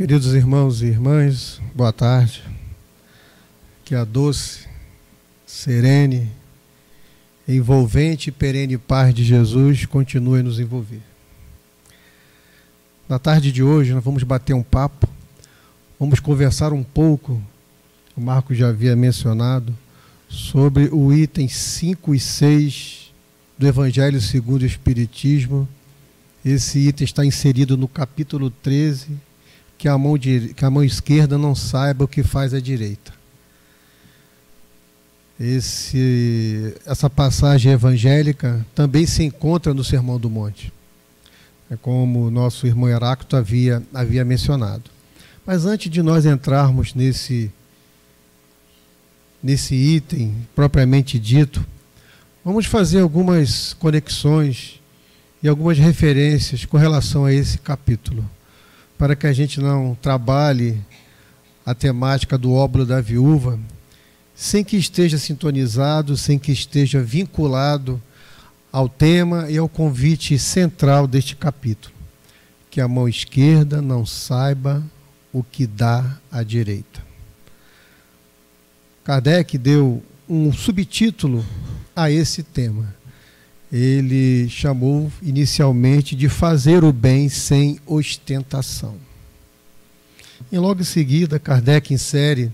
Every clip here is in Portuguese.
Queridos irmãos e irmãs, boa tarde. Que a doce, serene, envolvente e perene paz de Jesus continue a nos envolver. Na tarde de hoje nós vamos bater um papo, vamos conversar um pouco, o Marcos já havia mencionado, sobre o item 5 e 6 do Evangelho segundo o Espiritismo. Esse item está inserido no capítulo 13, que a mão esquerda não saiba o que faz a direita. Essa passagem evangélica também se encontra no Sermão do Monte, como o nosso irmão Heráclito havia mencionado. Mas antes de nós entrarmos nesse item propriamente dito, vamos fazer algumas conexões e algumas referências com relação a esse capítulo, para que a gente não trabalhe a temática do óbolo da viúva sem que esteja sintonizado, sem que esteja vinculado ao tema e ao convite central deste capítulo, que a mão esquerda não saiba o que dá à direita. Kardec deu um subtítulo a esse tema. Ele chamou inicialmente de fazer o bem sem ostentação. E logo em seguida, Kardec insere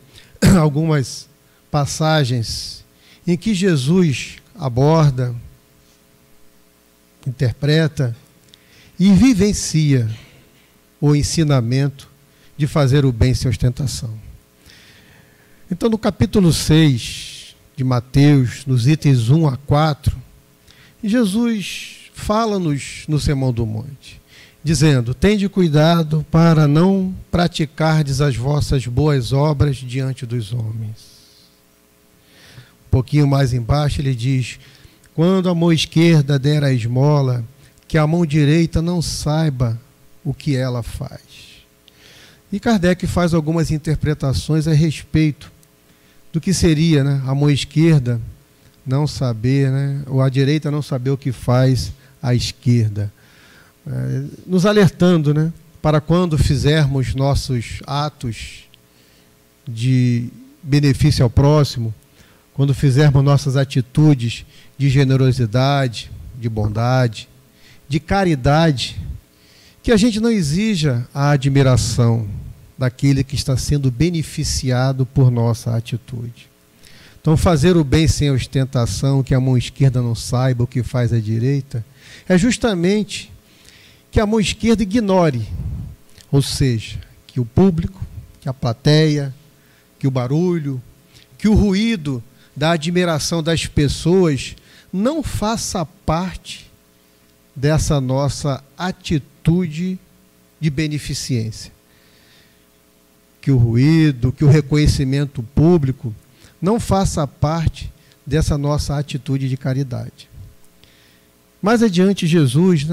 algumas passagens em que Jesus aborda, interpreta e vivencia o ensinamento de fazer o bem sem ostentação. Então, no capítulo 6 de Mateus, nos itens 1 a 4, Jesus fala-nos no Sermão do Monte, dizendo: tende cuidado para não praticardes as vossas boas obras diante dos homens. Um pouquinho mais embaixo ele diz: quando a mão esquerda der a esmola, que a mão direita não saiba o que ela faz. E Kardec faz algumas interpretações a respeito do que seria, a mão esquerda não saber, ou a direita não saber o que faz a esquerda. Nos alertando, para quando fizermos nossos atos de benefício ao próximo, quando fizermos nossas atitudes de generosidade, de bondade, de caridade, que a gente não exija a admiração daquele que está sendo beneficiado por nossa atitude. Então, fazer o bem sem ostentação, que a mão esquerda não saiba o que faz a direita, é justamente que a mão esquerda ignore, ou seja, que o público, que a plateia, que o barulho, que o ruído da admiração das pessoas não faça parte dessa nossa atitude de beneficência. Que o ruído, que o reconhecimento público não faça parte dessa nossa atitude de caridade. Mais adiante, Jesus,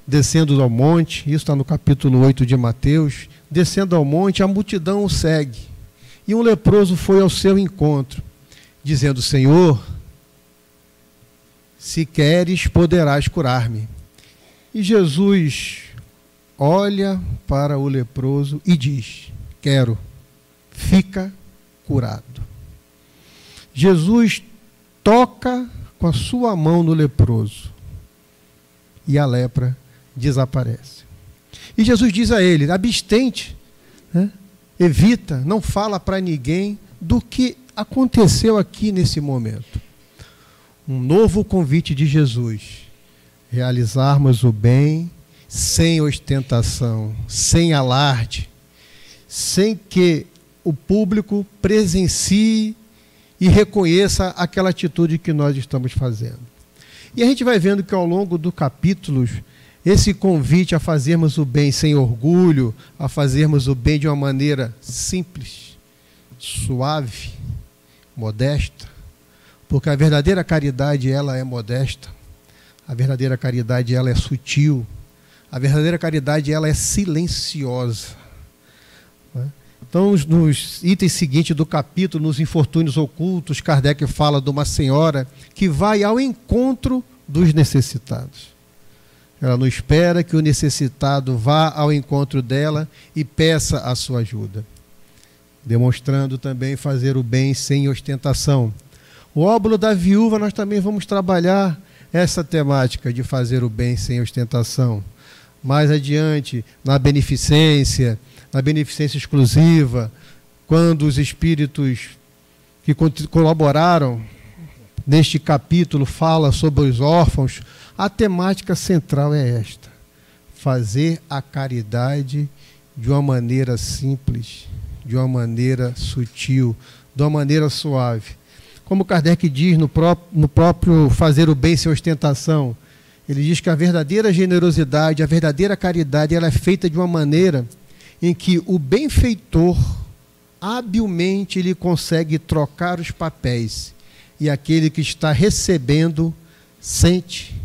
descendo ao monte, isso está no capítulo 8 de Mateus, descendo ao monte, a multidão o segue. E um leproso foi ao seu encontro, dizendo: Senhor, se queres, poderás curar-me. E Jesus olha para o leproso e diz: quero, fica curado. Jesus toca com a sua mão no leproso e a lepra desaparece. E Jesus diz a ele: abstente, evita, não fala para ninguém do que aconteceu aqui nesse momento. Um novo convite de Jesus: realizarmos o bem sem ostentação, sem alarde, sem que o público presencie e reconheça aquela atitude que nós estamos fazendo. E a gente vai vendo que ao longo do capítulo, esse convite a fazermos o bem sem orgulho, a fazermos o bem de uma maneira simples, suave, modesta, porque a verdadeira caridade, ela é modesta, a verdadeira caridade, ela é sutil, a verdadeira caridade, ela é silenciosa. Então, nos itens seguintes do capítulo, nos infortúnios ocultos, Kardec fala de uma senhora que vai ao encontro dos necessitados. Ela não espera que o necessitado vá ao encontro dela e peça a sua ajuda. Demonstrando também fazer o bem sem ostentação. O óbolo da viúva, nós também vamos trabalhar essa temática de fazer o bem sem ostentação. Mais adiante, na beneficência exclusiva, quando os espíritos que colaboraram neste capítulo falam sobre os órfãos, a temática central é esta: fazer a caridade de uma maneira simples, de uma maneira sutil, de uma maneira suave. Como Kardec diz no próprio Fazer o Bem Sem Ostentação, ele diz que a verdadeira generosidade, a verdadeira caridade, ela é feita de uma maneira em que o benfeitor, habilmente, ele consegue trocar os papéis, e aquele que está recebendo sente,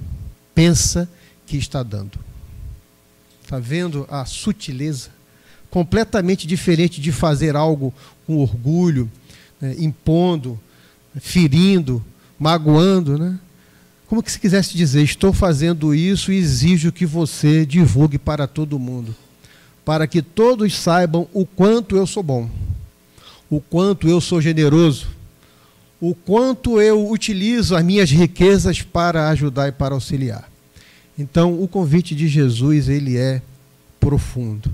pensa que está dando. Está vendo a sutileza? Completamente diferente de fazer algo com orgulho, né, impondo, ferindo, magoando, né? Como que se quisesse dizer: estou fazendo isso e exijo que você divulgue para todo mundo, para que todos saibam o quanto eu sou bom, o quanto eu sou generoso, o quanto eu utilizo as minhas riquezas para ajudar e para auxiliar. Então, o convite de Jesus, ele é profundo.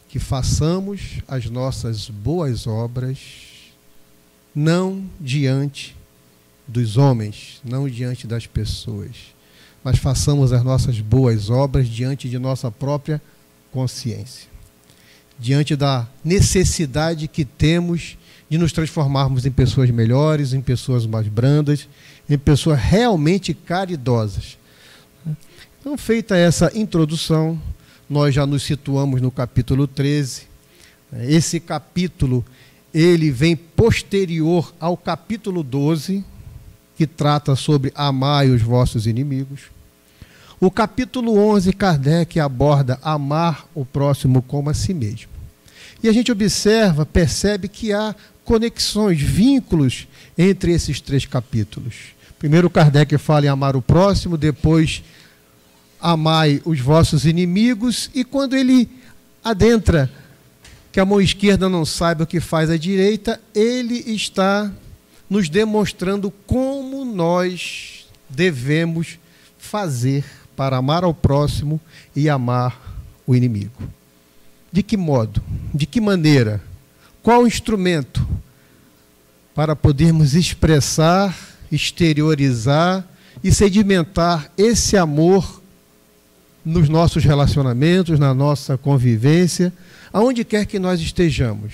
Que façamos as nossas boas obras não diante dos homens, não diante das pessoas, mas façamos as nossas boas obras diante de nossa própria consciência, diante da necessidade que temos de nos transformarmos em pessoas melhores, em pessoas mais brandas, em pessoas realmente caridosas. Então, feita essa introdução, nós já nos situamos no capítulo 13. Esse capítulo, ele vem posterior ao capítulo 12, que trata sobre amai os vossos inimigos. O capítulo 11, Kardec aborda amar o próximo como a si mesmo. E a gente observa, percebe que há conexões, vínculos entre esses três capítulos. Primeiro Kardec fala em amar o próximo, depois amai os vossos inimigos, e quando ele adentra que a mão esquerda não saiba o que faz a direita, ele está nos demonstrando como nós devemos fazer para amar ao próximo e amar o inimigo. De que modo? De que maneira? Qual instrumento para podermos expressar, exteriorizar e sedimentar esse amor nos nossos relacionamentos, na nossa convivência, aonde quer que nós estejamos?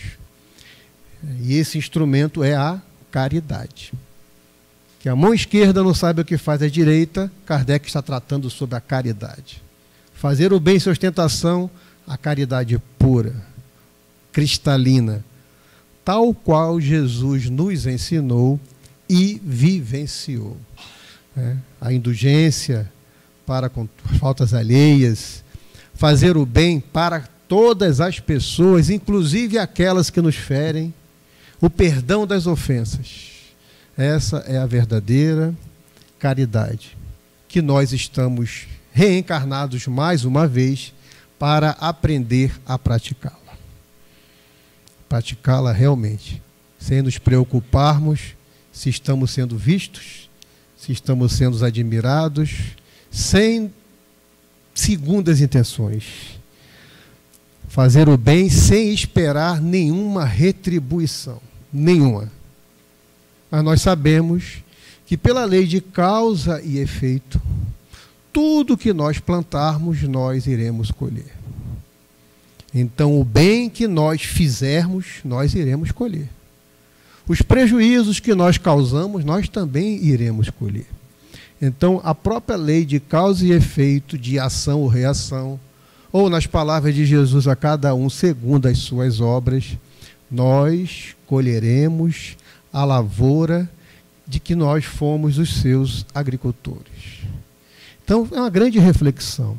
E esse instrumento é a caridade. Que a mão esquerda não saiba o que faz a direita, Kardec está tratando sobre a caridade. Fazer o bem sem ostentação, a caridade pura, cristalina, tal qual Jesus nos ensinou e vivenciou. A indulgência para com faltas alheias, fazer o bem para todas as pessoas, inclusive aquelas que nos ferem, o perdão das ofensas. Essa é a verdadeira caridade, que nós estamos reencarnados mais uma vez para aprender a praticá-la. Praticá-la realmente, sem nos preocuparmos se estamos sendo vistos, se estamos sendo admirados, sem segundas intenções. Fazer o bem sem esperar nenhuma retribuição, nenhuma. Mas nós sabemos que pela lei de causa e efeito, tudo que nós plantarmos, nós iremos colher. Então, o bem que nós fizermos, nós iremos colher. Os prejuízos que nós causamos, nós também iremos colher. Então, a própria lei de causa e efeito, de ação ou reação, ou nas palavras de Jesus, a cada um segundo as suas obras, nós colheremos a lavoura de que nós fomos os seus agricultores. Então, é uma grande reflexão.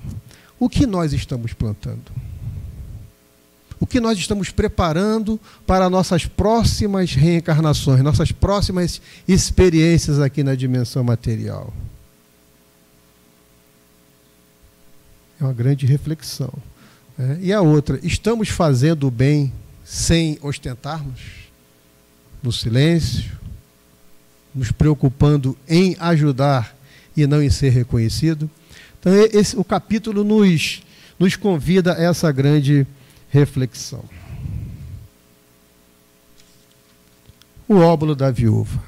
O que nós estamos plantando? O que nós estamos preparando para nossas próximas reencarnações, nossas próximas experiências aqui na dimensão material? É uma grande reflexão. E a outra, estamos fazendo o bem sem ostentarmos? No silêncio? Nos preocupando em ajudar e não em ser reconhecido? Então, o capítulo nos convida a essa grande reflexão. O óbolo da viúva.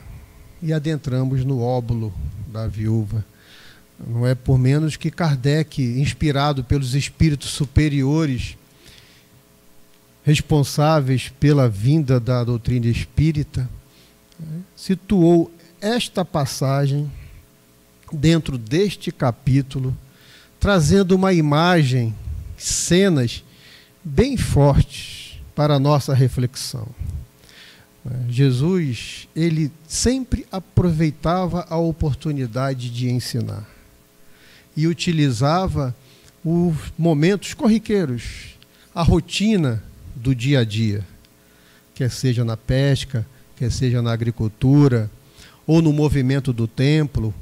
E adentramos no óbolo da viúva. Não é por menos que Kardec, inspirado pelos espíritos superiores, responsáveis pela vinda da doutrina espírita, situou esta passagem dentro deste capítulo, trazendo uma imagem, cenas bem fortes para a nossa reflexão. Jesus, ele sempre aproveitava a oportunidade de ensinar e utilizava os momentos corriqueiros, a rotina do dia a dia, quer seja na pesca, quer seja na agricultura, ou no movimento do templo,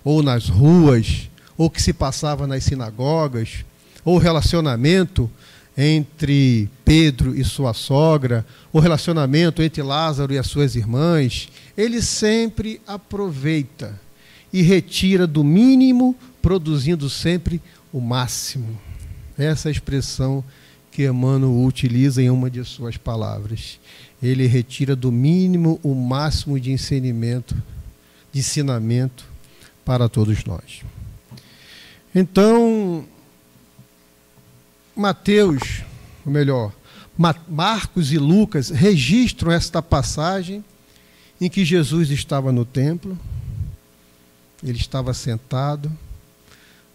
ou nas ruas, ou que se passava nas sinagogas, ou relacionamento entre Pedro e sua sogra, o relacionamento entre Lázaro e as suas irmãs. Ele sempre aproveita e retira do mínimo, produzindo sempre o máximo. Essa é a expressão que Emmanuel utiliza em uma de suas palavras. Ele retira do mínimo o máximo de ensinamento para todos nós. Então, Mateus, ou melhor, Marcos e Lucas registram esta passagem em que Jesus estava no templo, ele estava sentado,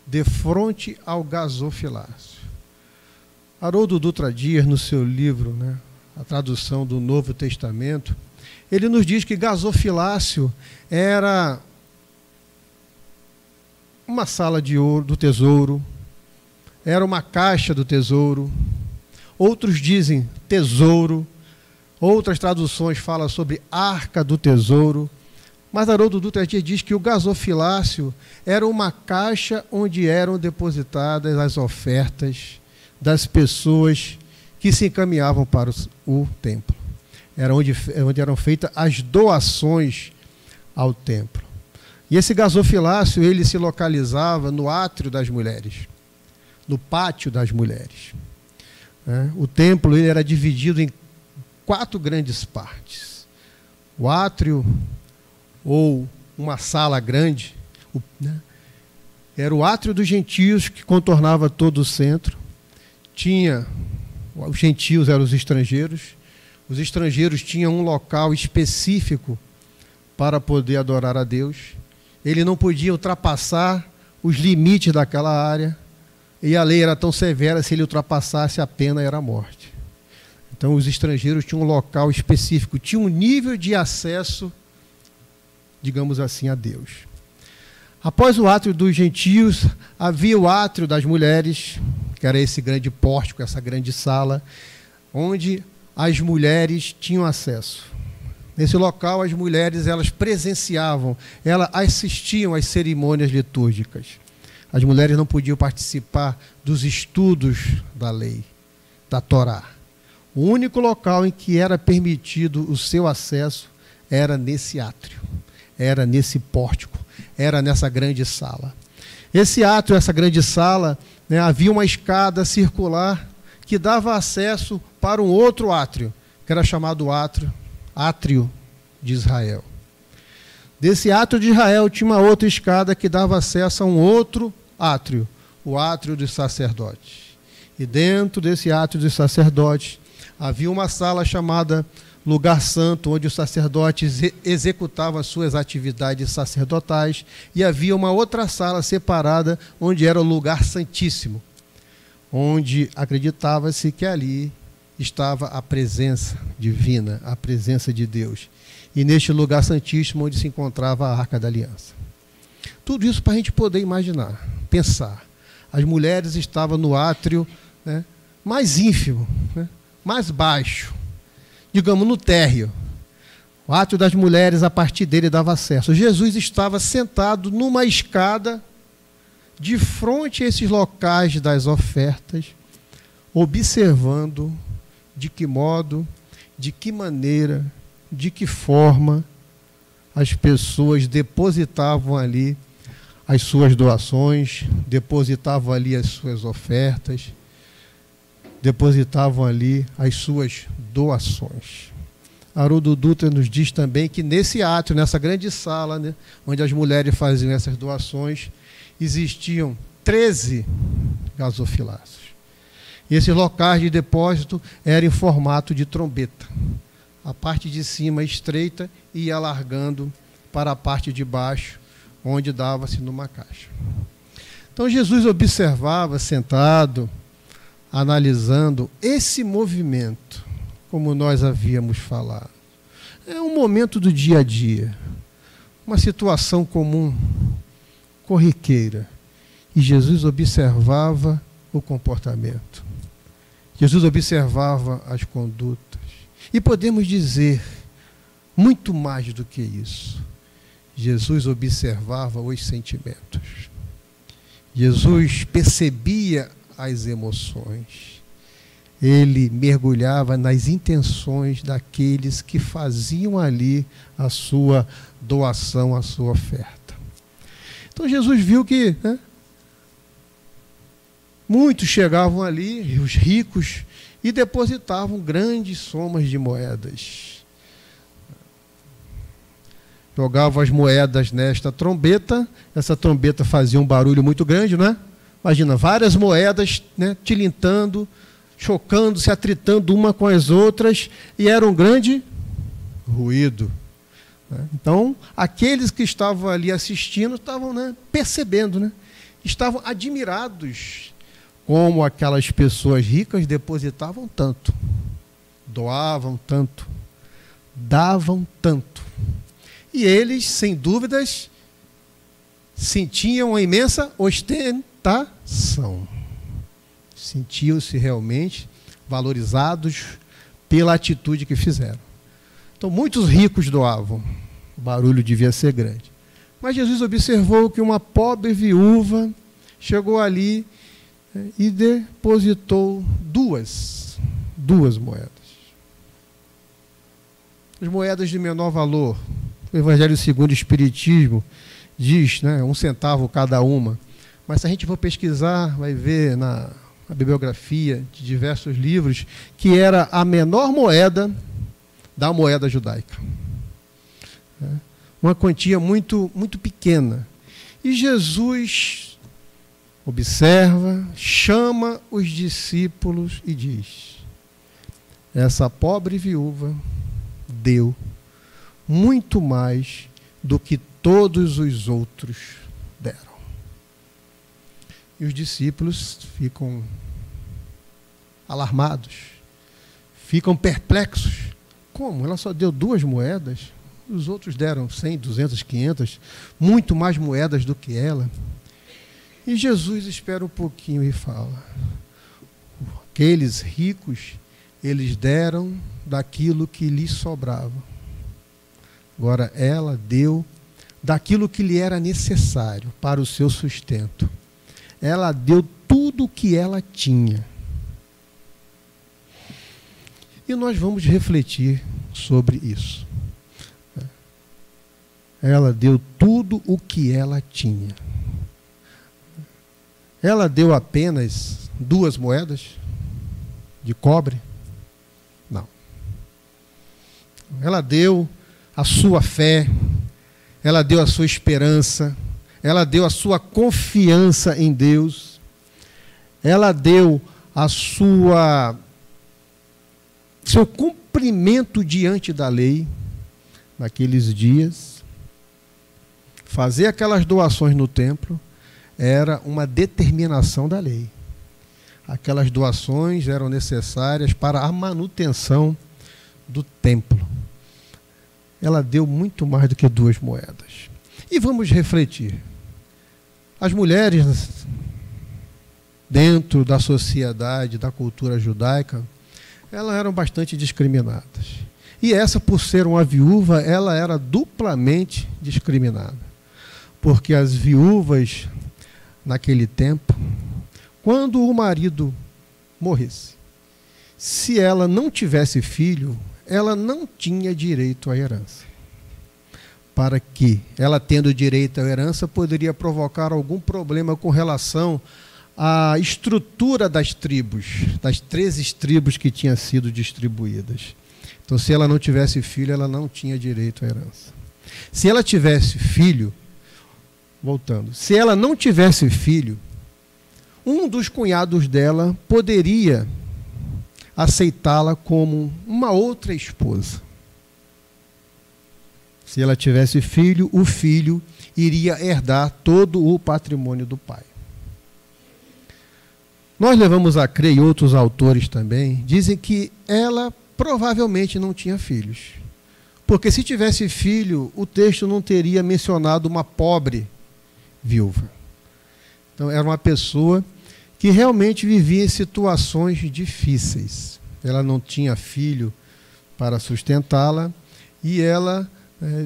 de frente ao gasofilácio. Haroldo Dutra Dias, no seu livro, a tradução do Novo Testamento, ele nos diz que gasofilácio era uma sala de ouro, do tesouro, era uma caixa do tesouro. Outros dizem tesouro, outras traduções falam sobre arca do tesouro. Mas Haroldo Dutra Dias diz que o gasofilácio era uma caixa onde eram depositadas as ofertas das pessoas que se encaminhavam para o templo. Era onde eram feitas as doações ao templo. E esse gasofilácio, ele se localizava no átrio das mulheres, no pátio das mulheres. O templo ele era dividido em 4 grandes partes. O átrio, ou uma sala grande, era o átrio dos gentios, que contornava todo o centro. Os gentios eram os estrangeiros tinham um local específico para poder adorar a Deus. Ele não podia ultrapassar os limites daquela área, e a lei era tão severa, se ele ultrapassasse, a pena era a morte. Então os estrangeiros tinham um local específico, tinham um nível de acesso, digamos assim, a Deus. Após o átrio dos gentios, havia o átrio das mulheres, que era esse grande pórtico, essa grande sala, onde as mulheres tinham acesso. Nesse local, as mulheres elas presenciavam, elas assistiam às cerimônias litúrgicas. As mulheres não podiam participar dos estudos da lei, da Torá. O único local em que era permitido o seu acesso era nesse átrio, era nesse pórtico, era nessa grande sala. Esse átrio, essa grande sala, havia uma escada circular que dava acesso para um outro átrio, que era chamado átrio de Israel. Desse átrio de Israel tinha uma outra escada que dava acesso a um outro átrio, o átrio dos sacerdotes. E dentro desse átrio dos sacerdotes havia uma sala chamada Lugar Santo, onde os sacerdotes executavam as suas atividades sacerdotais, e havia uma outra sala separada, onde era o Lugar Santíssimo, onde acreditava-se que ali estava a presença divina, a presença de Deus. E neste Lugar Santíssimo, onde se encontrava a Arca da Aliança. Tudo isso para a gente poder imaginar, pensar. As mulheres estavam no átrio mais ínfimo, mais baixo, digamos, no térreo. O átrio das mulheres, a partir dele, dava acesso. Jesus estava sentado numa escada de frente a esses locais das ofertas, observando de que modo, de que maneira, de que forma as pessoas depositavam ali as suas doações, depositavam ali as suas ofertas, depositavam ali as suas doações. Haroldo Dutra nos diz também que nesse átrio, nessa grande sala, né, onde as mulheres faziam essas doações, existiam 13 gasofilácios. E esses locais de depósito eram em formato de trombeta. A parte de cima estreita e ia alargando para a parte de baixo, onde dava-se numa caixa. Então Jesus observava, sentado, analisando esse movimento, como nós havíamos falado. É um momento do dia a dia, uma situação comum, corriqueira. E Jesus observava o comportamento. Jesus observava as condutas. E podemos dizer muito mais do que isso. Jesus observava os sentimentos. Jesus percebia as emoções. Ele mergulhava nas intenções daqueles que faziam ali a sua doação, a sua oferta. Então Jesus viu que, né, muitos chegavam ali, os ricos, e depositavam grandes somas de moedas. Jogavam as moedas nesta trombeta, essa trombeta fazia um barulho muito grande, não é? Imagina, várias moedas, né, tilintando, chocando, se atritando uma com as outras, e era um grande ruído. Então, aqueles que estavam ali assistindo estavam, né, percebendo, né, estavam admirados como aquelas pessoas ricas depositavam tanto, doavam tanto, davam tanto. E eles, sem dúvidas, sentiam uma imensa ostentação. Sentiam-se realmente valorizados pela atitude que fizeram. Então, muitos ricos doavam. O barulho devia ser grande. Mas Jesus observou que uma pobre viúva chegou ali e depositou duas moedas. As moedas de menor valor. O Evangelho segundo o Espiritismo diz, né, 1 centavo cada uma. Mas se a gente for pesquisar, vai ver na bibliografia de diversos livros que era a menor moeda da moeda judaica. Uma quantia muito, muito pequena. E Jesus observa, chama os discípulos e diz: essa pobre viúva deu muito mais do que todos os outros deram. E os discípulos ficam alarmados, ficam perplexos. Como? Ela só deu 2 moedas? Os outros deram 100, 200, 500, muito mais moedas do que ela. E Jesus espera um pouquinho e fala: aqueles ricos, eles deram daquilo que lhes sobrava. Agora, ela deu daquilo que lhe era necessário para o seu sustento. Ela deu tudo o que ela tinha. E nós vamos refletir sobre isso. Ela deu tudo o que ela tinha. Ela deu apenas 2 moedas de cobre? Não. Ela deu a sua fé, ela deu a sua esperança, ela deu a sua confiança em Deus, ela deu a seu cumprimento diante da lei naqueles dias. Fazer aquelas doações no templo era uma determinação da lei. Aquelas doações eram necessárias para a manutenção do templo. Ela deu muito mais do que 2 moedas. E vamos refletir. As mulheres, dentro da sociedade, da cultura judaica, elas eram bastante discriminadas. E essa, por ser uma viúva, ela era duplamente discriminada. Porque as viúvas, naquele tempo, quando o marido morresse, se ela não tivesse filho, ela não tinha direito à herança. Para que ela, tendo direito à herança, poderia provocar algum problema com relação à estrutura das tribos, das 13 tribos que tinham sido distribuídas. Então, se ela não tivesse filho, ela não tinha direito à herança. Se ela tivesse filho, voltando, se ela não tivesse filho, um dos cunhados dela poderia aceitá-la como uma outra esposa. Se ela tivesse filho, o filho iria herdar todo o patrimônio do pai. Nós levamos a crer, e outros autores também, dizem que ela provavelmente não tinha filhos. Porque se tivesse filho, o texto não teria mencionado uma pobre viúva. Então, era uma pessoa que realmente vivia em situações difíceis. Ela não tinha filho para sustentá-la e ela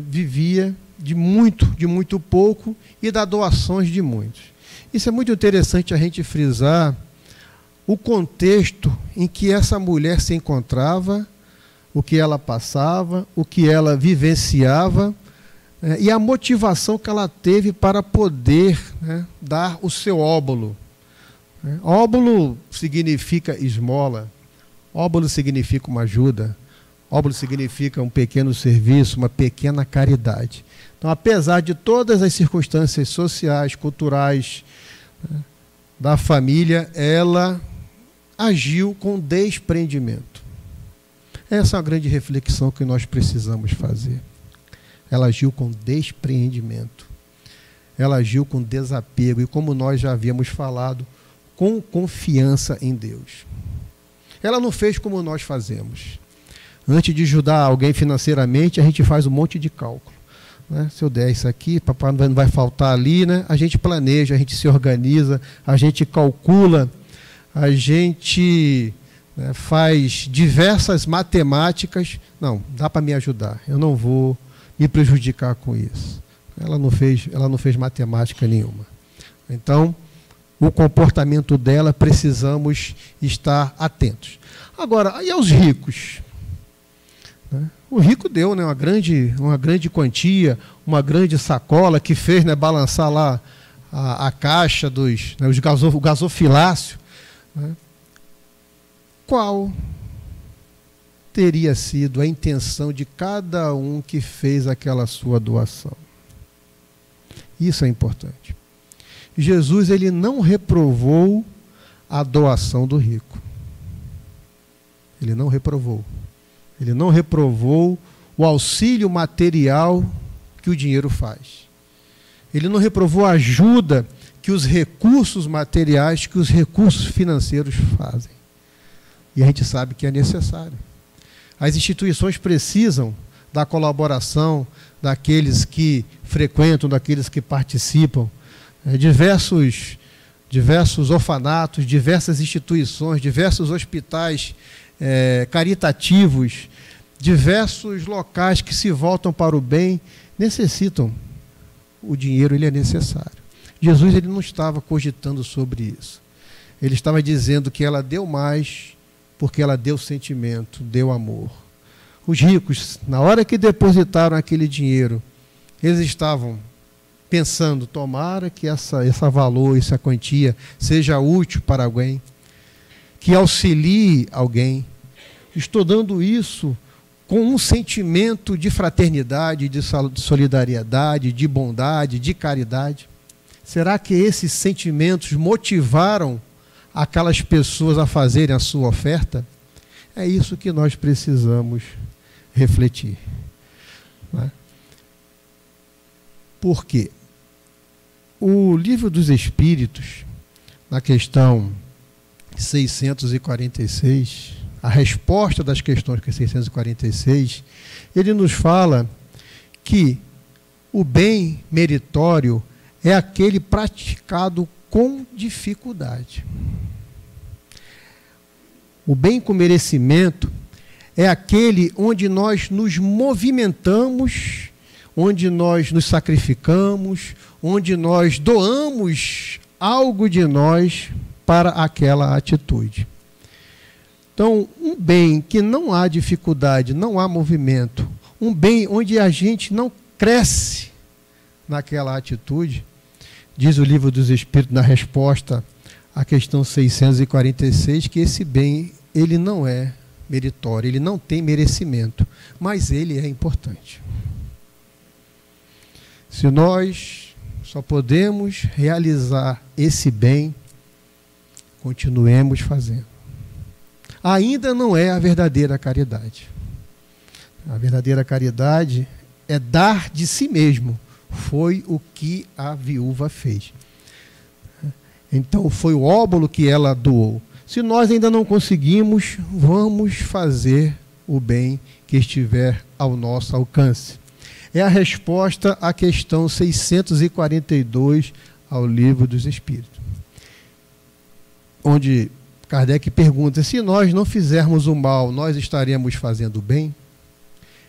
vivia de muito pouco e das doações de muitos. Isso é muito interessante a gente frisar o contexto em que essa mulher se encontrava, o que ela passava, o que ela vivenciava, e a motivação que ela teve para poder dar o seu óbolo. Óbolo significa esmola, óbolo significa uma ajuda, óbolo significa um pequeno serviço, uma pequena caridade. Então, apesar de todas as circunstâncias sociais, culturais, da família, ela agiu com desprendimento. Essa é uma grande reflexão que nós precisamos fazer. Ela agiu com despreendimento. Ela agiu com desapego e, como nós já havíamos falado, com confiança em Deus. Ela não fez como nós fazemos. Antes de ajudar alguém financeiramente, a gente faz um monte de cálculo. Se eu der isso aqui, papai não vai faltar ali, a gente planeja, a gente se organiza, a gente calcula, a gente faz diversas matemáticas. Não, dá para me ajudar, eu não vou me prejudicar com isso. Ela não fez matemática nenhuma. Então, o comportamento dela, precisamos estar atentos. Agora, e aos ricos? O rico deu uma grande quantia, uma grande sacola que fez balançar lá a caixa o gasofilácio. Qual teria sido a intenção de cada um que fez aquela sua doação? Isso é importante. Jesus, ele não reprovou a doação do rico. Ele não reprovou. Ele não reprovou o auxílio material que o dinheiro faz. Ele não reprovou a ajuda que os recursos materiais, que os recursos financeiros fazem. E a gente sabe que é necessário. As instituições precisam da colaboração daqueles que frequentam, daqueles que participam. Diversos orfanatos, diversas instituições, diversos hospitais caritativos, diversos locais que se voltam para o bem, necessitam. O dinheiro, ele é necessário. Jesus, ele não estava cogitando sobre isso. Ele estava dizendo que ela deu mais porque ela deu sentimento, deu amor. Os ricos, na hora que depositaram aquele dinheiro, eles estavam pensando, tomara que essa valor, essa quantia seja útil para alguém, que auxilie alguém. Estou dando isso com um sentimento de fraternidade, de solidariedade, de bondade, de caridade. Será que esses sentimentos motivaram aquelas pessoas a fazerem a sua oferta? É isso que nós precisamos refletir. Por quê? O Livro dos Espíritos, na questão 646, a resposta das questões que é 646, ele nos fala que o bem meritório é aquele praticado com dificuldade. O bem com merecimento é aquele onde nós nos movimentamos, onde nós nos sacrificamos, onde nós doamos algo de nós para aquela atitude. Então, um bem que não há dificuldade, não há movimento, um bem onde a gente não cresce naquela atitude, diz o Livro dos Espíritos na resposta à questão 646, que esse bem, ele não é meritório, ele não tem merecimento, mas ele é importante. Se nós só podemos realizar esse bem, continuemos fazendo. Ainda não é a verdadeira caridade. A verdadeira caridade é dar de si mesmo. Foi o que a viúva fez. Então, foi o óbolo que ela doou. Se nós ainda não conseguimos, vamos fazer o bem que estiver ao nosso alcance. É a resposta à questão 642 ao Livro dos Espíritos, onde Kardec pergunta: se nós não fizermos o mal, nós estaremos fazendo o bem?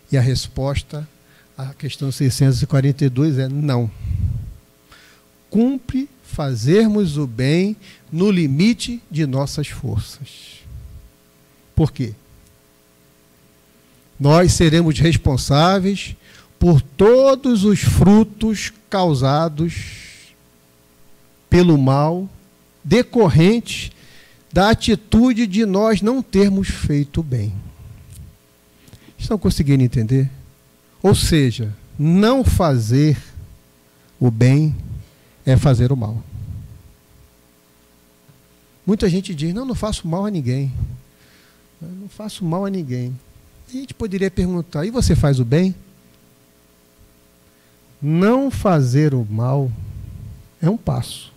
E a resposta à questão 642 é não. Cumpre fazermos o bem no limite de nossas forças. Por quê? Nós seremos responsáveis por todos os frutos causados pelo mal decorrentes da atitude de nós não termos feito o bem. Estão conseguindo entender? Ou seja, não fazer o bem é fazer o mal. Muita gente diz: não faço mal a ninguém. Não faço mal a ninguém. E a gente poderia perguntar: e você faz o bem? Não fazer o mal é um passo.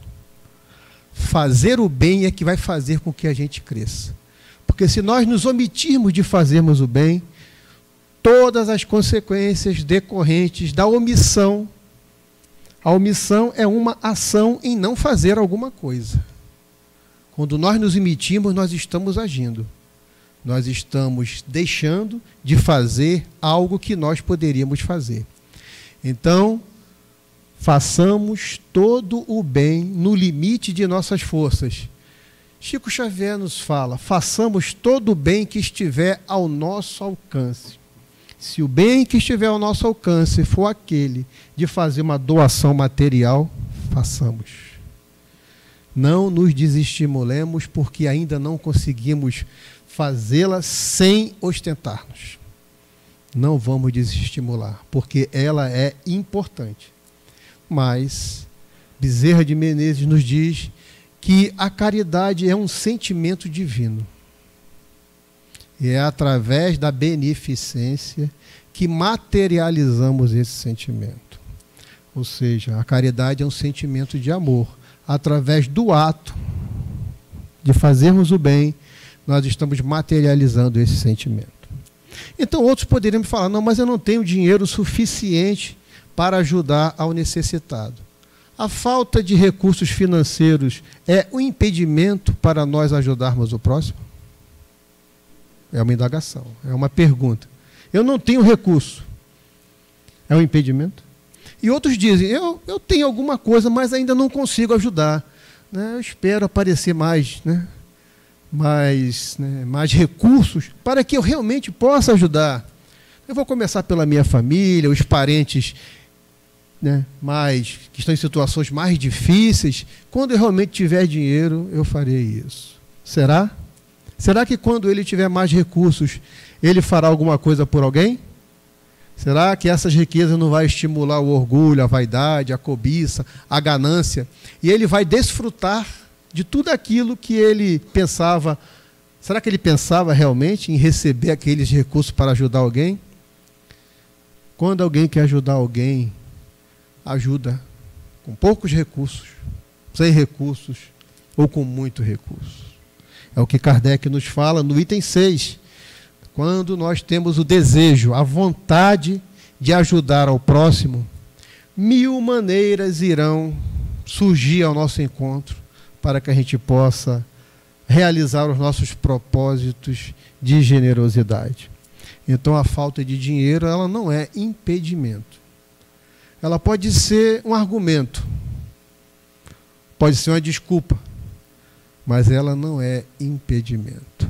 Fazer o bem é que vai fazer com que a gente cresça. Porque se nós nos omitirmos de fazermos o bem, todas as consequências decorrentes da omissão, a omissão é uma ação em não fazer alguma coisa. Quando nós nos omitimos, nós estamos agindo. Nós estamos deixando de fazer algo que nós poderíamos fazer. Então, façamos todo o bem no limite de nossas forças. Chico Xavier nos fala: façamos todo o bem que estiver ao nosso alcance. Se o bem que estiver ao nosso alcance for aquele de fazer uma doação material, façamos. Não nos desestimulemos porque ainda não conseguimos fazê-la sem ostentar-nos. Não vamos desestimular, porque ela é importante. Mas Bezerra de Menezes nos diz que a caridade é um sentimento divino. E é através da beneficência que materializamos esse sentimento. Ou seja, a caridade é um sentimento de amor. Através do ato de fazermos o bem, nós estamos materializando esse sentimento. Então outros poderiam me falar: não, mas eu não tenho dinheiro suficiente para ajudar ao necessitado. A falta de recursos financeiros é um impedimento para nós ajudarmos o próximo? É uma indagação, é uma pergunta. Eu não tenho recurso. É um impedimento? E outros dizem: eu tenho alguma coisa, mas ainda não consigo ajudar. Eu espero aparecer mais recursos para que eu realmente possa ajudar. Eu vou começar pela minha família, os parentes que estão em situações mais difíceis. Quando eu realmente tiver dinheiro, eu farei isso. Será? Será que quando ele tiver mais recursos, ele fará alguma coisa por alguém? Será que essas riquezas não vai estimular o orgulho, a vaidade, a cobiça, a ganância? E ele vai desfrutar de tudo aquilo que ele pensava. Será que ele pensava realmente em receber aqueles recursos para ajudar alguém? Quando alguém quer ajudar alguém, ajuda com poucos recursos, sem recursos ou com muito recurso. É o que Kardec nos fala no item 6. Quando nós temos o desejo, a vontade de ajudar ao próximo, 1000 maneiras irão surgir ao nosso encontro para que a gente possa realizar os nossos propósitos de generosidade. Então a falta de dinheiro, ela não é impedimento. Ela pode ser um argumento pode ser uma desculpa, mas ela não é impedimento.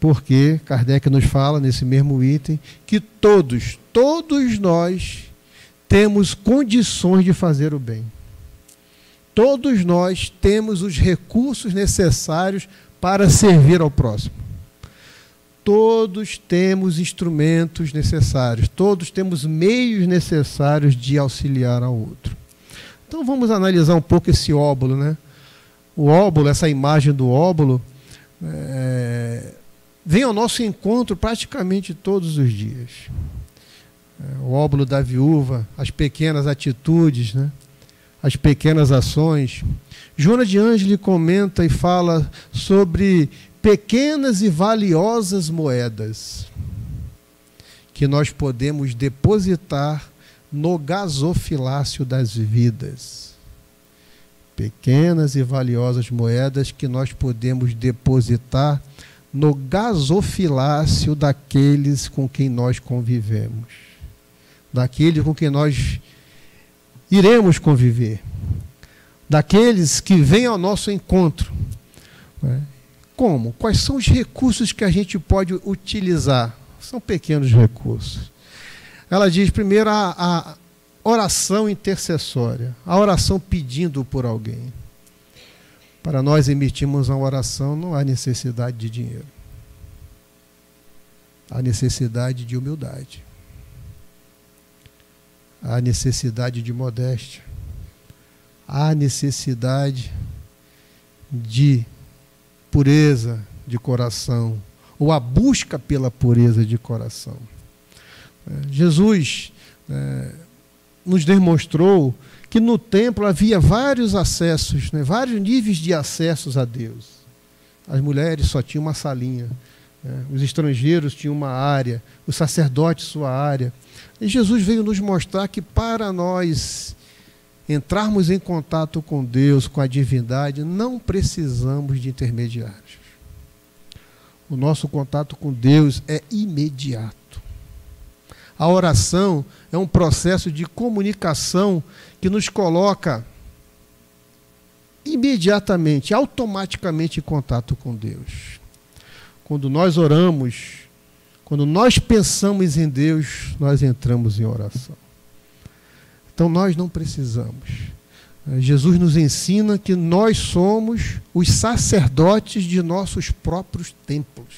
Porque Kardec nos fala, nesse mesmo item, que todos nós temos condições de fazer o bem. Todos nós temos os recursos necessários para servir ao próximo. Todos temos instrumentos necessários, todos temos meios necessários de auxiliar ao outro. Então vamos analisar um pouco esse óbolo, né? O óbolo, essa imagem do óbolo, vem ao nosso encontro praticamente todos os dias. O óbolo da viúva, as pequenas atitudes, né? As pequenas ações. Joana de Ângeli comenta e fala sobre pequenas e valiosas moedas que nós podemos depositar no gasofilácio das vidas. Pequenas e valiosas moedas que nós podemos depositar no gasofilácio daqueles com quem nós convivemos, daqueles com quem nós iremos conviver, daqueles que vêm ao nosso encontro. Como? Quais são os recursos que a gente pode utilizar? São pequenos recursos. Ela diz primeiro a oração intercessória, a oração pedindo por alguém. Para nós emitirmos uma oração, não há necessidade de dinheiro. Há necessidade de humildade. Há necessidade de modéstia. Há necessidade de pureza de coração, ou a busca pela pureza de coração. Jesus nos demonstrou que no templo havia vários acessos, vários níveis de acessos a Deus. As mulheres só tinham uma salinha, os estrangeiros tinham uma área, os sacerdotes sua área. E Jesus veio nos mostrar que para nós entrarmos em contato com Deus, com a divindade, não precisamos de intermediários. O nosso contato com Deus é imediato. A oração é um processo de comunicação que nos coloca imediatamente, automaticamente em contato com Deus. Quando nós oramos, quando nós pensamos em Deus, nós entramos em oração. Então nós não precisamos. Jesus nos ensina que nós somos os sacerdotes de nossos próprios templos.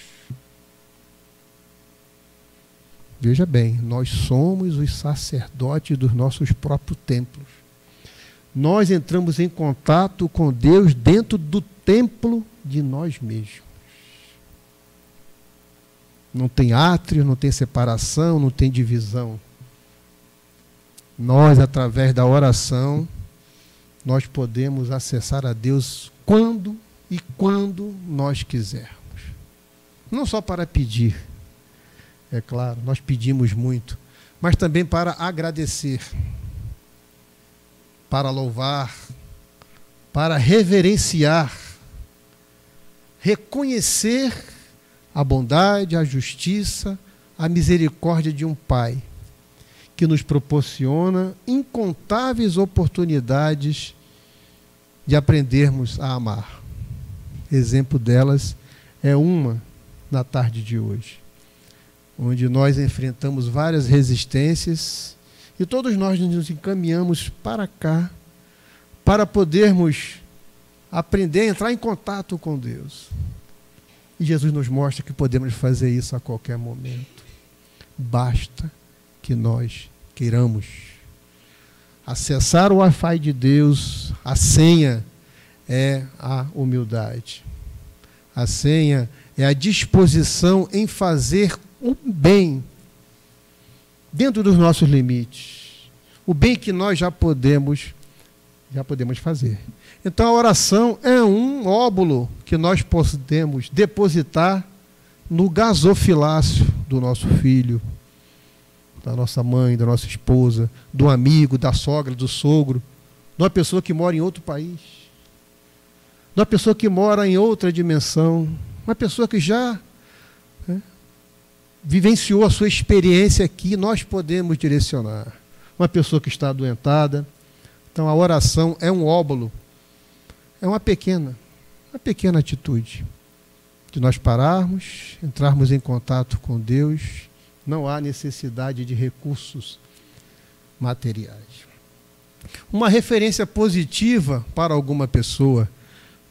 Veja bem, nós somos os sacerdotes dos nossos próprios templos. Nós entramos em contato com Deus dentro do templo de nós mesmos. Não tem átrio, não tem separação, não tem divisão. Nós, através da oração, nós podemos acessar a Deus quando e quando nós quisermos. Não só para pedir, é claro, nós pedimos muito, mas também para agradecer, para louvar, para reverenciar, reconhecer a bondade, a justiça, a misericórdia de um Pai, que nos proporciona incontáveis oportunidades de aprendermos a amar. Exemplo delas é uma na tarde de hoje, onde nós enfrentamos várias resistências e todos nós nos encaminhamos para cá para podermos aprender a entrar em contato com Deus. E Jesus nos mostra que podemos fazer isso a qualquer momento. Basta que nós queiramos acessar o Wi-Fi de Deus. A senha é a humildade. A senha é a disposição em fazer o bem dentro dos nossos limites. O bem que nós já podemos fazer. Então a oração é um óbolo que nós podemos depositar no gasofilácio do nosso filho, da nossa mãe, da nossa esposa, do amigo, da sogra, do sogro, de uma pessoa que mora em outro país, de uma pessoa que mora em outra dimensão, uma pessoa que já vivenciou a sua experiência aqui, nós podemos direcionar. Uma pessoa que está adoentada. Então a oração é um óbolo É uma pequena atitude de nós pararmos, entrarmos em contato com Deus. Não há necessidade de recursos materiais. Uma referência positiva para alguma pessoa,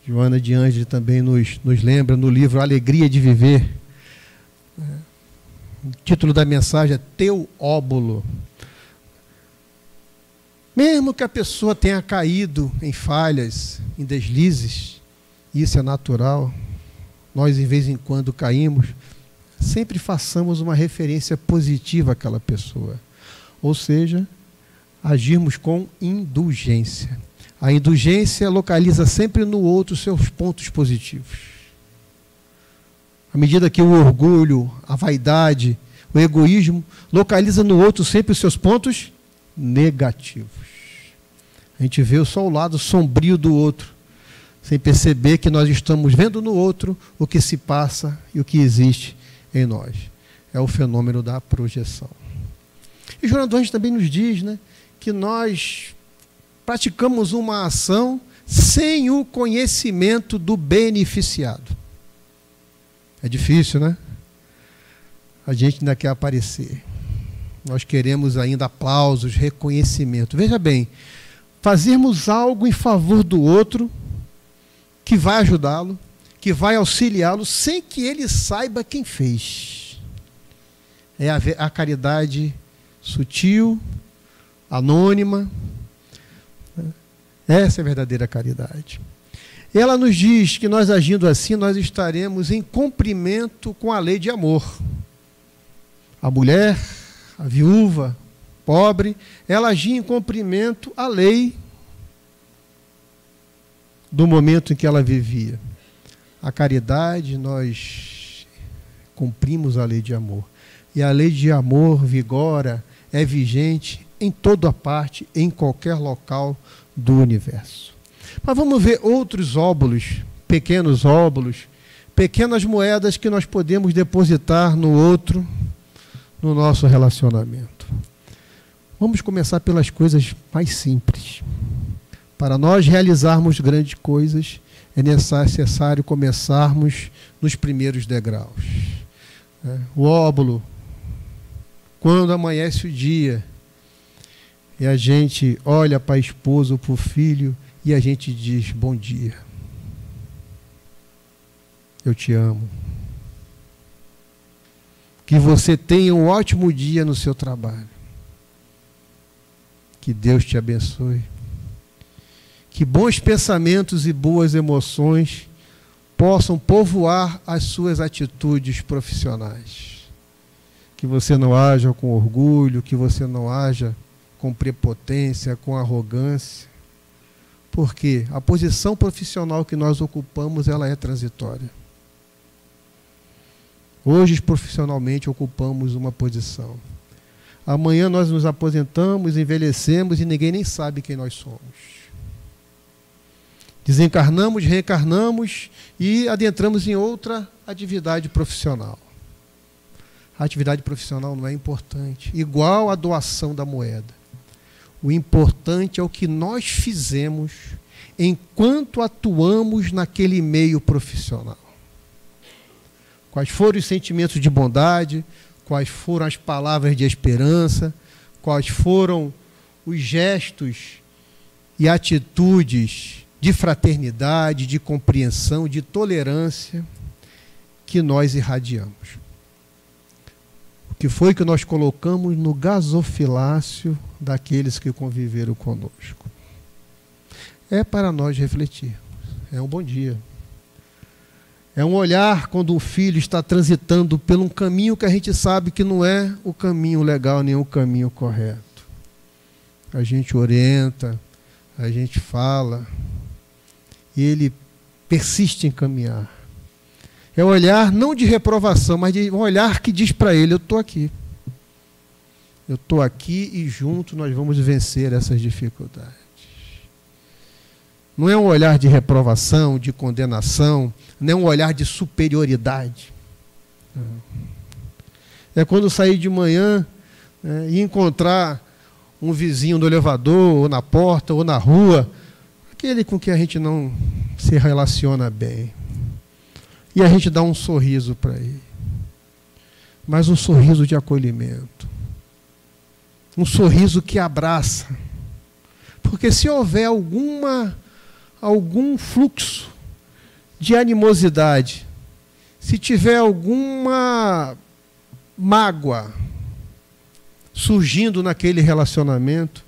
Joana de Ângeles também nos lembra no livro Alegria de Viver. O título da mensagem é Teu Óbolo. Mesmo que a pessoa tenha caído em falhas, em deslizes, isso é natural, nós de vez em quando caímos, sempre façamos uma referência positiva àquela pessoa. Ou seja, agirmos com indulgência. A indulgência localiza sempre no outro seus pontos positivos. À medida que o orgulho, a vaidade, o egoísmo localiza no outro sempre os seus pontos negativos. A gente vê só o lado sombrio do outro, sem perceber que nós estamos vendo no outro o que se passa e o que existe em nós. É o fenômeno da projeção. E Joana de Ângeles também nos diz, né, que nós praticamos uma ação sem o conhecimento do beneficiado. É difícil, né? A gente ainda quer aparecer. Nós queremos ainda aplausos, reconhecimento. Veja bem, fazermos algo em favor do outro que vai ajudá-lo, que vai auxiliá-lo, sem que ele saiba quem fez. É a caridade sutil, anônima. Essa é a verdadeira caridade. Ela nos diz que nós agindo assim, nós estaremos em cumprimento com a lei de amor. A mulher, a viúva, pobre, ela agia em cumprimento à lei do momento em que ela vivia. A caridade, nós cumprimos a lei de amor. E a lei de amor vigora, é vigente em toda parte, em qualquer local do universo. Mas vamos ver outros óbolos, pequenas moedas que nós podemos depositar no outro, no nosso relacionamento. Vamos começar pelas coisas mais simples. Para nós realizarmos grandes coisas, é necessário começarmos nos primeiros degraus. O óbolo, quando amanhece o dia, e a gente olha para a esposa ou para o filho, e a gente diz, bom dia. Eu te amo. Que você tenha um ótimo dia no seu trabalho. Que Deus te abençoe. Que bons pensamentos e boas emoções possam povoar as suas atitudes profissionais. Que você não haja com orgulho, que você não haja com prepotência, com arrogância. Porque a posição profissional que nós ocupamos, ela é transitória. Hoje, profissionalmente, ocupamos uma posição. Amanhã nós nos aposentamos, envelhecemos e ninguém nem sabe quem nós somos. Desencarnamos, reencarnamos e adentramos em outra atividade profissional. A atividade profissional não é importante, igual a doação da moeda. O importante é o que nós fizemos enquanto atuamos naquele meio profissional. Quais foram os sentimentos de bondade, quais foram as palavras de esperança, quais foram os gestos e atitudes de fraternidade, de compreensão, de tolerância que nós irradiamos. O que foi que nós colocamos no gasofilácio daqueles que conviveram conosco? É para nós refletirmos. É um bom dia. É um olhar quando um filho está transitando por um caminho que a gente sabe que não é o caminho legal, nem o caminho correto. A gente orienta, a gente fala, e ele persiste em caminhar. É um olhar não de reprovação, mas de um olhar que diz para ele, eu estou aqui. Eu estou aqui e juntos nós vamos vencer essas dificuldades. Não é um olhar de reprovação, de condenação, não é um olhar de superioridade. É quando sair de manhã e encontrar um vizinho no elevador, ou na porta, ou na rua, aquele com quem a gente não se relaciona bem. E a gente dá um sorriso para ele. Mas um sorriso de acolhimento. Um sorriso que abraça. Porque se houver algum fluxo de animosidade, se tiver alguma mágoa surgindo naquele relacionamento,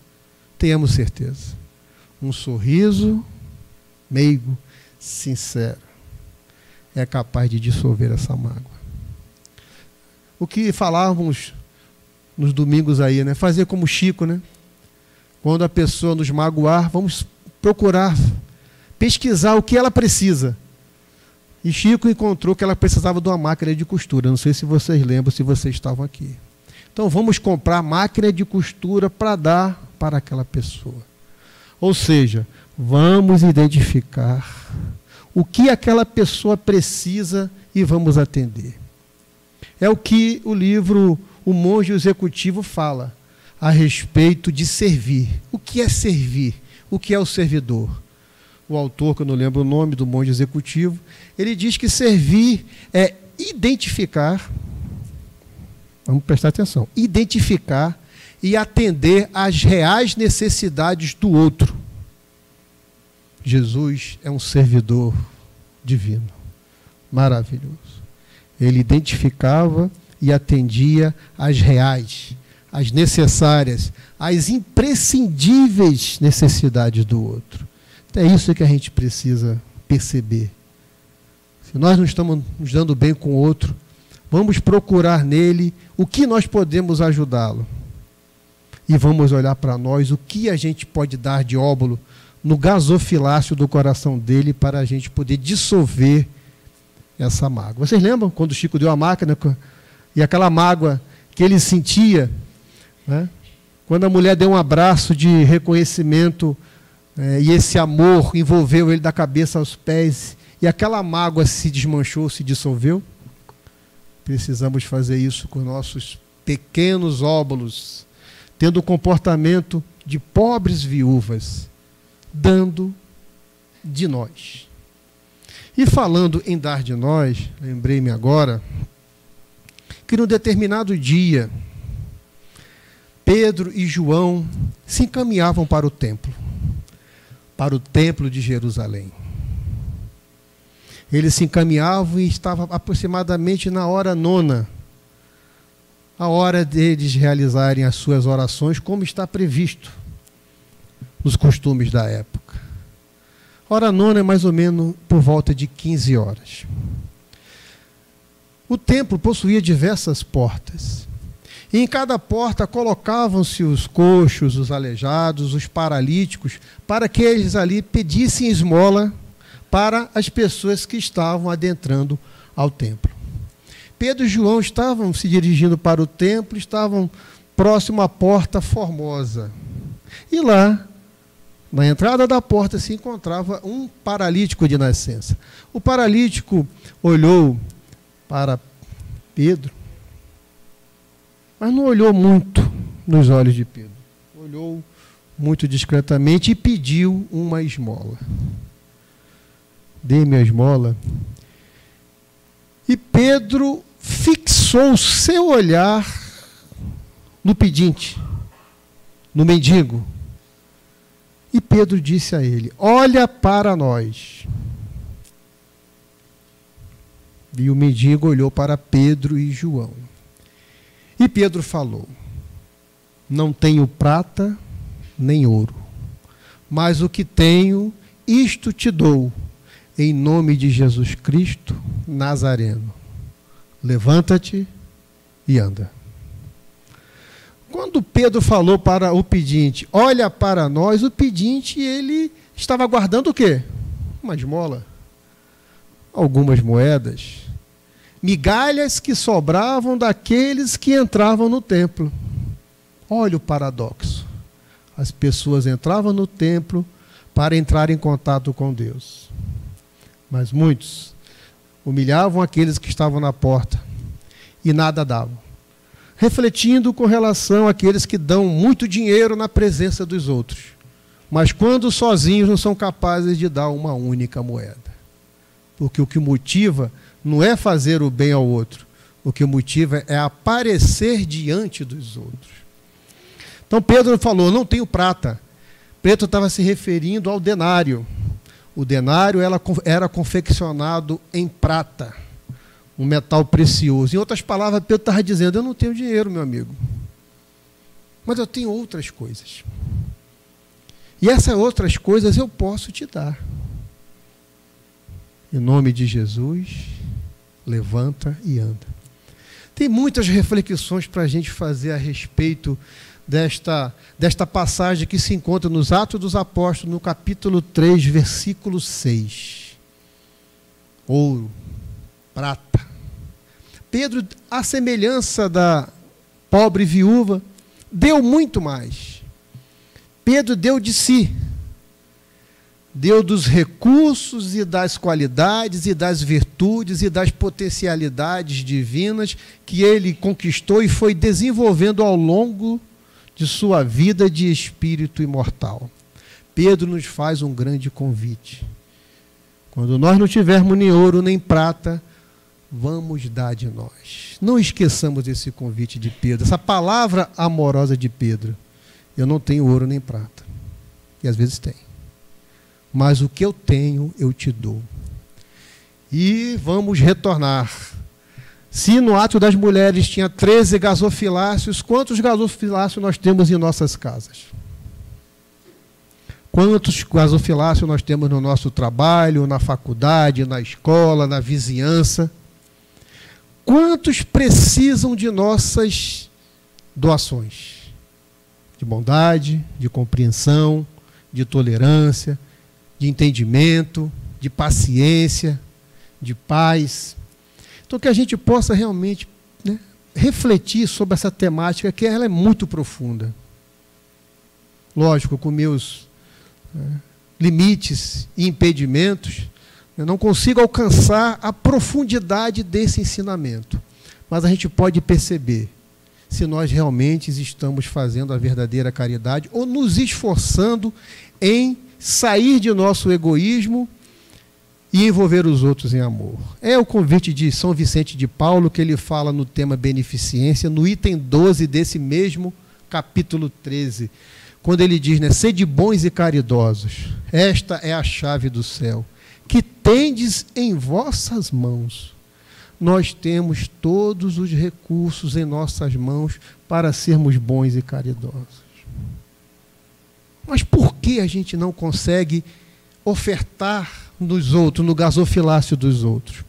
tenhamos certeza. Um sorriso meigo, sincero, é capaz de dissolver essa mágoa. O que falávamos nos domingos aí, né? Fazer como Chico, né? Quando a pessoa nos magoar, vamos procurar pesquisar o que ela precisa. E Chico encontrou que ela precisava de uma máquina de costura. Não sei se vocês lembram, se vocês estavam aqui. Então vamos comprar máquina de costura para dar para aquela pessoa. Ou seja, vamos identificar o que aquela pessoa precisa e vamos atender. É o que o livro O Monge Executivo fala a respeito de servir. O que é servir? O que é o servidor? O autor, que eu não lembro o nome do monge executivo, ele diz que servir é identificar, vamos prestar atenção, identificar e atender às reais necessidades do outro. Jesus é um servidor divino, maravilhoso. Ele identificava e atendia às reais, às necessárias, às imprescindíveis necessidades do outro. É isso que a gente precisa perceber. Se nós não estamos nos dando bem com o outro, vamos procurar nele o que nós podemos ajudá-lo. E vamos olhar para nós o que a gente pode dar de óbolo no gasofilácio do coração dele para a gente poder dissolver essa mágoa. Vocês lembram quando o Chico deu a máquina e aquela mágoa que ele sentia, né? Quando a mulher deu um abraço de reconhecimento e esse amor envolveu ele da cabeça aos pés e aquela mágoa se desmanchou, se dissolveu? Precisamos fazer isso com nossos pequenos óbolos, tendo o comportamento de pobres viúvas, dando de nós. E falando em dar de nós, lembrei-me agora que num determinado dia, Pedro e João se encaminhavam para o templo de Jerusalém. Eles se encaminhavam e estavam aproximadamente na hora 9, a hora deles realizarem as suas orações, como está previsto nos costumes da época. Hora 9 é mais ou menos por volta de 15 horas. O templo possuía diversas portas. E em cada porta colocavam-se os coxos, os aleijados, os paralíticos, para que eles ali pedissem esmola para as pessoas que estavam adentrando ao templo. Pedro e João estavam se dirigindo para o templo, estavam próximo à porta formosa. E lá, na entrada da porta, se encontrava um paralítico de nascença. O paralítico olhou para Pedro, mas não olhou muito nos olhos de Pedro. Olhou muito discretamente e pediu uma esmola. Dê-me a esmola. E Pedro fixou o seu olhar no pedinte, no mendigo. E Pedro disse a ele: olha para nós. E o mendigo olhou para Pedro e João. E Pedro falou: não tenho prata nem ouro, mas o que tenho, isto te dou, em nome de Jesus Cristo Nazareno. Levanta-te e anda. Quando Pedro falou para o pedinte: olha para nós, o pedinte, ele estava aguardando o quê? Uma esmola, algumas moedas, migalhas que sobravam daqueles que entravam no templo. Olha o paradoxo. As pessoas entravam no templo para entrar em contato com Deus. Mas muitos humilhavam aqueles que estavam na porta e nada davam. Refletindo com relação àqueles que dão muito dinheiro na presença dos outros. mas quando sozinhos não são capazes de dar uma única moeda. Porque o que motiva não é fazer o bem ao outro, o que motiva é aparecer diante dos outros. Então Pedro falou, não tenho prata. Pedro estava se referindo ao denário. O denário era confeccionado em prata, um metal precioso. Em outras palavras, Pedro estava dizendo, eu não tenho dinheiro, meu amigo, mas eu tenho outras coisas. E essas outras coisas eu posso te dar. Em nome de Jesus, levanta e anda. Tem muitas reflexões para a gente fazer a respeito desta passagem que se encontra nos Atos dos Apóstolos, no capítulo 3, versículo 6. Ouro, prata. Pedro, à semelhança da pobre viúva, deu muito mais. Pedro deu de si. Deu dos recursos e das qualidades e das virtudes e das potencialidades divinas que ele conquistou e foi desenvolvendo ao longo de sua vida de espírito imortal. Pedro nos faz um grande convite. Quando nós não tivermos nem ouro nem prata, vamos dar de nós. Não esqueçamos esse convite de Pedro, essa palavra amorosa de Pedro. Eu não tenho ouro nem prata. E às vezes tem. Mas o que eu tenho, eu te dou. E vamos retornar. Se no Ato das Mulheres tinha 13 gasofiláceos, quantos gasofiláceos nós temos em nossas casas? Quantos gasofiláceos nós temos no nosso trabalho, na faculdade, na escola, na vizinhança? Quantos precisam de nossas doações? De bondade, de compreensão, de tolerância, de entendimento, de paciência, de paz. Então, que a gente possa realmente, né, refletir sobre essa temática, que ela é muito profunda. Lógico, com meus limites e impedimentos, eu não consigo alcançar a profundidade desse ensinamento. Mas a gente pode perceber se nós realmente estamos fazendo a verdadeira caridade ou nos esforçando em sair de nosso egoísmo e envolver os outros em amor. É o convite de São Vicente de Paulo que ele fala no tema beneficência, no item 12 desse mesmo capítulo 13, quando ele diz, né, sede bons e caridosos, esta é a chave do céu, que tendes em vossas mãos. Nós temos todos os recursos em nossas mãos para sermos bons e caridosos. Mas por que a gente não consegue ofertar nos outros, no gasofilácio dos outros?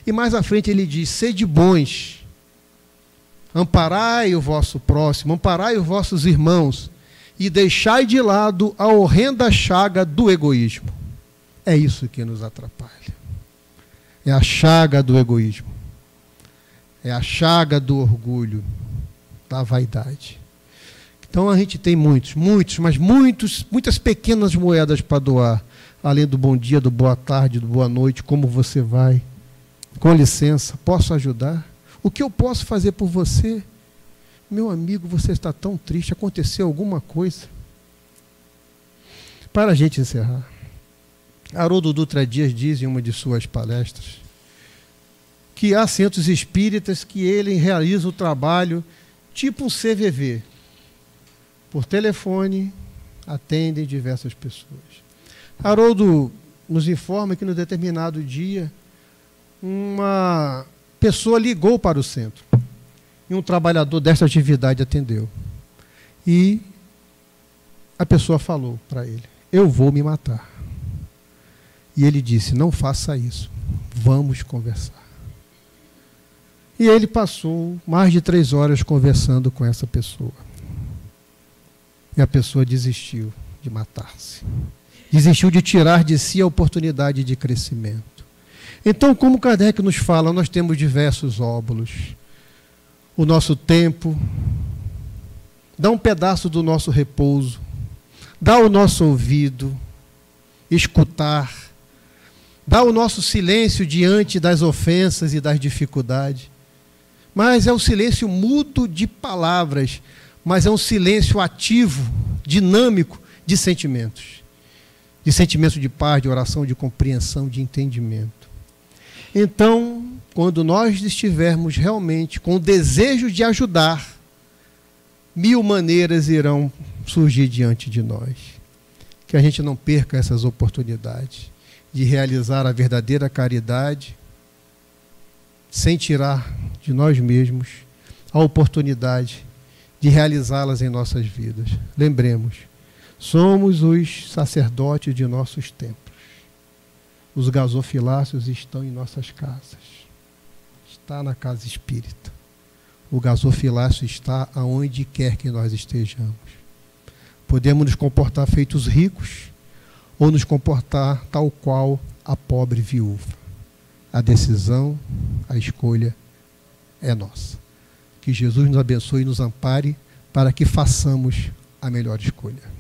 E mais à frente ele diz, sede bons, amparai o vosso próximo, amparai os vossos irmãos, e deixai de lado a horrenda chaga do egoísmo. É isso que nos atrapalha. É a chaga do egoísmo. É a chaga do orgulho, da vaidade. Então a gente tem muitas pequenas moedas para doar, além do bom dia, do boa tarde, do boa noite, como você vai? Com licença, posso ajudar? O que eu posso fazer por você? Meu amigo, você está tão triste, aconteceu alguma coisa? Para a gente encerrar, Haroldo Dutra Dias diz em uma de suas palestras que há centros espíritas que ele realiza o trabalho tipo um CVV. Por telefone, atendem diversas pessoas. Haroldo nos informa que, no determinado dia, uma pessoa ligou para o centro. E um trabalhador desta atividade atendeu. E a pessoa falou para ele, eu vou me matar. E ele disse, não faça isso, vamos conversar. E ele passou mais de 3 horas conversando com essa pessoa. E a pessoa desistiu de matar-se. Desistiu de tirar de si a oportunidade de crescimento. Então, como Kardec nos fala, nós temos diversos óbulos. O nosso tempo, dá um pedaço do nosso repouso, dá o nosso ouvido, escutar, dá o nosso silêncio diante das ofensas e das dificuldades. Mas é um silêncio mudo de palavras, mas é um silêncio ativo, dinâmico, de sentimentos. De sentimento de paz, de oração, de compreensão, de entendimento. Então, quando nós estivermos realmente com o desejo de ajudar, 1000 maneiras irão surgir diante de nós. Que a gente não perca essas oportunidades de realizar a verdadeira caridade, sem tirar de nós mesmos a oportunidade de realizá-las em nossas vidas. Lembremos, somos os sacerdotes de nossos templos. Os gasofiláceos estão em nossas casas. Está na casa espírita. O gasofilácio está aonde quer que nós estejamos. Podemos nos comportar feitos ricos ou nos comportar tal qual a pobre viúva. A decisão, a escolha é nossa. Que Jesus nos abençoe e nos ampare para que façamos a melhor escolha.